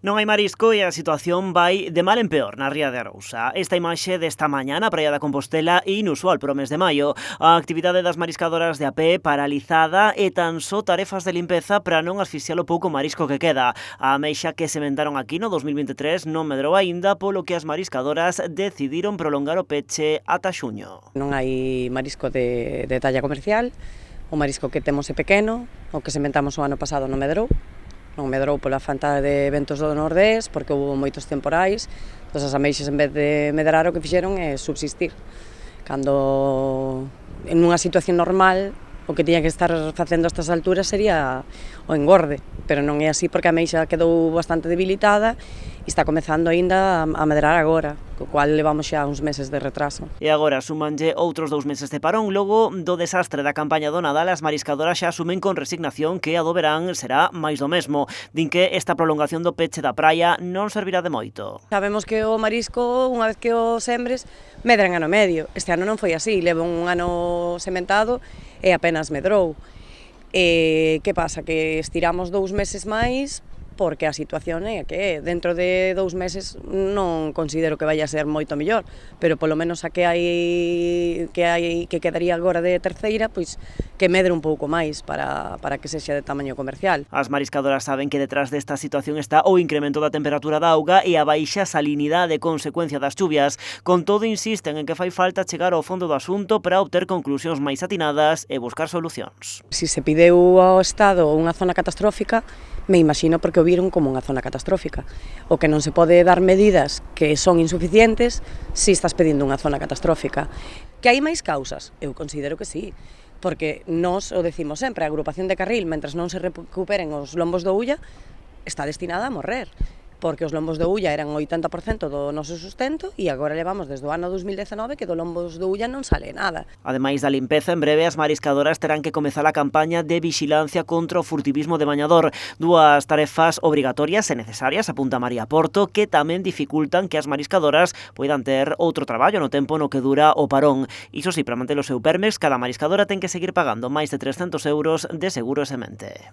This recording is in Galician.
Non hai marisco e a situación vai de mal en peor na Ría de Arousa. Esta imaxe desta mañá na Praia da Compostela é inusual para o mes de maio. A actividade das mariscadoras de a pé paralizada e tan só tarefas de limpeza para non asfixiar o pouco marisco que queda. A ameixa que sementaron aquí no 2023 non medrou aínda, polo que as mariscadoras decidiron prolongar o peche ata xuño. Non hai marisco de talla comercial, o marisco que temos é pequeno, o que sementamos o ano pasado non medrou pola falta de ventos do nordés, porque houve moitos temporais, entón as ameixas en vez de medrar o que fixeron é subsistir. Cando en unha situación normal o que tiña que estar facendo a estas alturas sería o engorde, pero non é así porque a ameixa quedou bastante debilitada e está comezando aínda a medrar agora, co cual levamos xa uns meses de retraso. E agora súmanlle outros 2 meses de parón. Logo do desastre da campaña do Nadal, as mariscadoras xa asumen con resignación que a do verán será máis do mesmo. Din que esta prolongación do peche da praia non servirá de moito. Sabemos que o marisco, unha vez que o sembres, medra en ano medio. Este ano non foi así, levo un ano sementado e apenas medrou. Que pasa? Que estiramos 2 meses máis porque a situación é que dentro de 2 meses non considero que vaya a ser moito mellor, pero polo menos a que quedaría agora de terceira, pois que medre un pouco máis para que sexa de tamaño comercial. As mariscadoras saben que detrás desta situación está o incremento da temperatura da auga e a baixa salinidade consecuencia das chuvias. Con todo, insisten en que fai falta chegar ao fondo do asunto para obter conclusións máis atinadas e buscar solucións. Si se pideu ao Estado unha zona catastrófica, me imagino porque o viron como unha zona catastrófica. O que non se pode dar medidas que son insuficientes se estás pedindo unha zona catastrófica. Que hai máis causas? Eu considero que sí, porque nós o decimos sempre, a agrupación de carril, mentres non se recuperen os lombos do Ulla, está destinada a morrer, porque os lombos do Ulla eran o 80% do noso sustento e agora levamos desde o ano 2019 que do lombos do Ulla non sale nada. Ademais da limpeza, en breve as mariscadoras terán que comezar a campaña de vixilancia contra o furtivismo de bañador. 2 tarefas obrigatorias e necesarias, apunta María Porto, que tamén dificultan que as mariscadoras poidan ter outro traballo no tempo no que dura o parón. Iso sí, para manter o seu permes, cada mariscadora ten que seguir pagando máis de 300 € de seguro e semente.